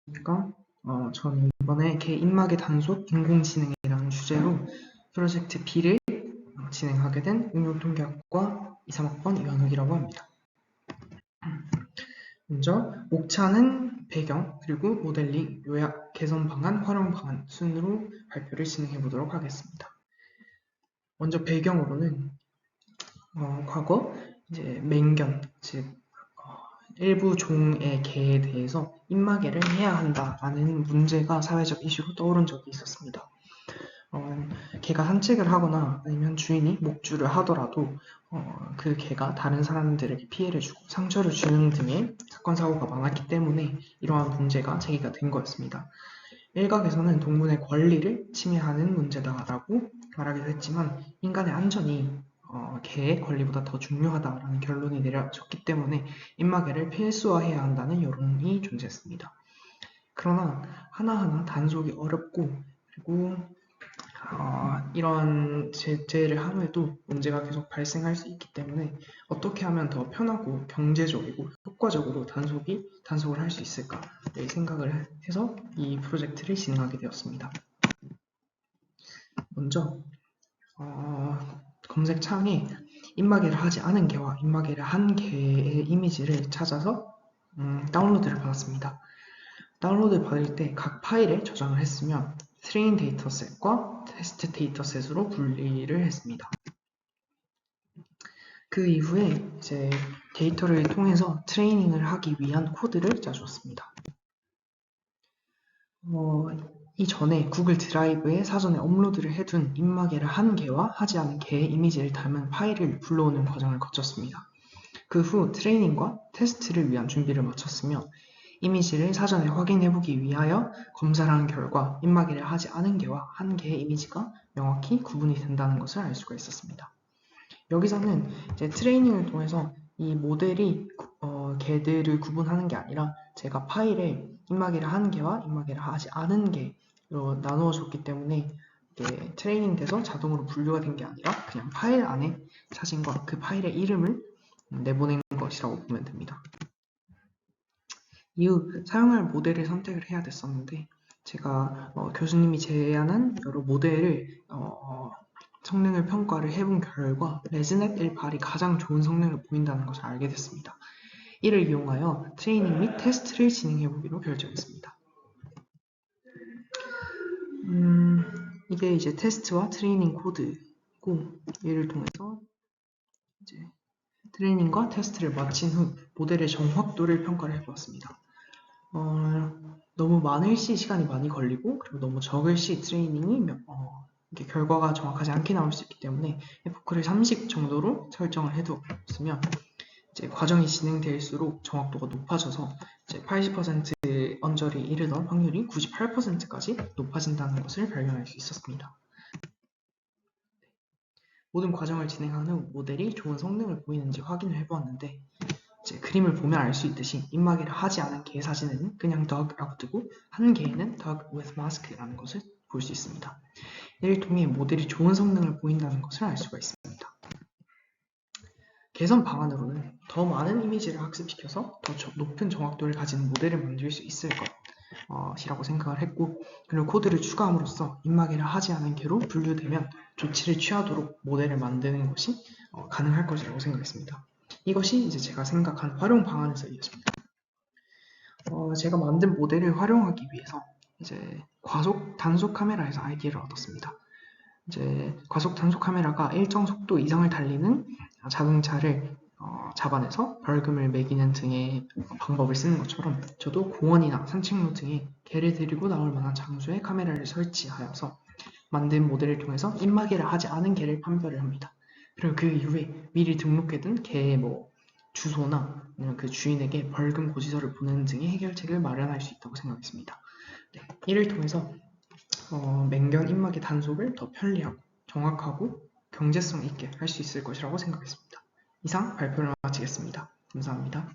안녕하십니까? 저는 이번에 개인막의 단속 인공지능이라는 주제로 프로젝트 B를 진행하게 된 응용통계학과 2, 3학번 이완욱이라고 합니다. 먼저 목차는 배경, 그리고 모델링, 요약, 개선 방안, 활용 방안 순으로 발표를 진행해 보도록 하겠습니다. 먼저 배경으로는 과거 이제 맹견, 즉 일부 종의 개에 대해서 입마개를 해야 한다라는 문제가 사회적 이슈로 떠오른 적이 있었습니다. 개가 산책을 하거나 아니면 주인이 목줄을 하더라도 그 개가 다른 사람들에게 피해를 주고 상처를 주는 등의 사건 사고가 많았기 때문에 이러한 문제가 제기가 된 거였습니다. 일각에서는 동물의 권리를 침해하는 문제다라고 말하기도 했지만 인간의 안전이 개의 권리보다 더 중요하다라는 결론이 내려졌기 때문에 입마개를 필수화해야 한다는 여론이 존재했습니다. 그러나 하나하나 단속이 어렵고 그리고 이런 제재를 함에도 문제가 계속 발생할 수 있기 때문에 어떻게 하면 더 편하고 경제적이고 효과적으로 단속을 할 수 있을까를 생각을 해서 이 프로젝트를 진행하게 되었습니다. 먼저 검색창에 입마개를 하지 않은 개와 입마개를 한 개의 이미지를 찾아서 다운로드를 받았습니다. 다운로드 받을 때 각 파일에 저장을 했으면 트레인 데이터셋과 테스트 데이터셋으로 분리를 했습니다. 그 이후에 이제 데이터를 통해서 트레이닝을 하기 위한 코드를 짜주었습니다. 이전에 구글 드라이브에 사전에 업로드를 해둔 입마개를 한 개와 하지 않은 개의 이미지를 담은 파일을 불러오는 과정을 거쳤습니다. 그 후 트레이닝과 테스트를 위한 준비를 마쳤으며 이미지를 사전에 확인해보기 위하여 검사를 한 결과 입마개를 하지 않은 개와 한 개의 이미지가 명확히 구분이 된다는 것을 알 수가 있었습니다. 여기서는 이제 트레이닝을 통해서 이 모델이 개들을 구분하는 게 아니라 제가 파일에 입마개를 한 개와 입마개를 하지 않은 개로 나누어 줬기 때문에 이게 트레이닝 돼서 자동으로 분류가 된 게 아니라 그냥 파일 안에 사진과 그 파일의 이름을 내보낸 것이라고 보면 됩니다. 이후 사용할 모델을 선택을 해야 됐었는데 제가 교수님이 제안한 여러 모델을 성능을 평가를 해본 결과 레즈넷 18이 가장 좋은 성능을 보인다는 것을 알게 됐습니다. 이를 이용하여 트레이닝 및 테스트를 진행해보기로 결정했습니다. 이게 이제 테스트와 트레이닝 코드고 얘를 통해서 이제 트레이닝과 테스트를 마친 후 모델의 정확도를 평가를 해보았습니다. 너무 많을 시 시간이 많이 걸리고 그리고 너무 적을 시 트레이닝이 이게 결과가 정확하지 않게 나올 수 있기 때문에 에포크를 30 정도로 설정을 해두었으면 이제 과정이 진행될수록 정확도가 높아져서 이제 80% 언저리 이르던 확률이 98%까지 높아진다는 것을 발견할 수 있었습니다. 모든 과정을 진행한 후 모델이 좋은 성능을 보이는지 확인을 해보았는데 이제 그림을 보면 알 수 있듯이 입마개를 하지 않은 개 사진에는 그냥 dog라고 뜨고 한 개에는 dog with mask라는 것을 볼 수 있습니다. 이를 통해 모델이 좋은 성능을 보인다는 것을 알 수가 있습니다. 개선 방안으로는 더 많은 이미지를 학습시켜서 더 높은 정확도를 가진 모델을 만들 수 있을 것이라고 생각을 했고 그리고 코드를 추가함으로써 입마개를 하지 않은 개로 분류되면 조치를 취하도록 모델을 만드는 것이 가능할 것이라고 생각했습니다. 이것이 이제 제가 생각한 활용 방안에서 이어집니다. 제가 만든 모델을 활용하기 위해서 이제 과속 단속 카메라에서 아이디어를 얻었습니다. 이제 과속 단속 카메라가 일정 속도 이상을 달리는 자동차를 잡아내서 벌금을 매기는 등의 방법을 쓰는 것처럼 저도 공원이나 산책로 등에 개를 데리고 나올 만한 장소에 카메라를 설치하여서 만든 모델을 통해서 입마개를 하지 않은 개를 판별을 합니다. 그리고 그 이후에 미리 등록해둔 개의 주소나 그 주인에게 벌금 고지서를 보내는 등의 해결책을 마련할 수 있다고 생각했습니다. 네, 이를 통해서 맹견 입마개 단속을 더 편리하고 정확하고 경제성 있게 할 수 있을 것이라고 생각했습니다. 이상 발표를 마치겠습니다. 감사합니다.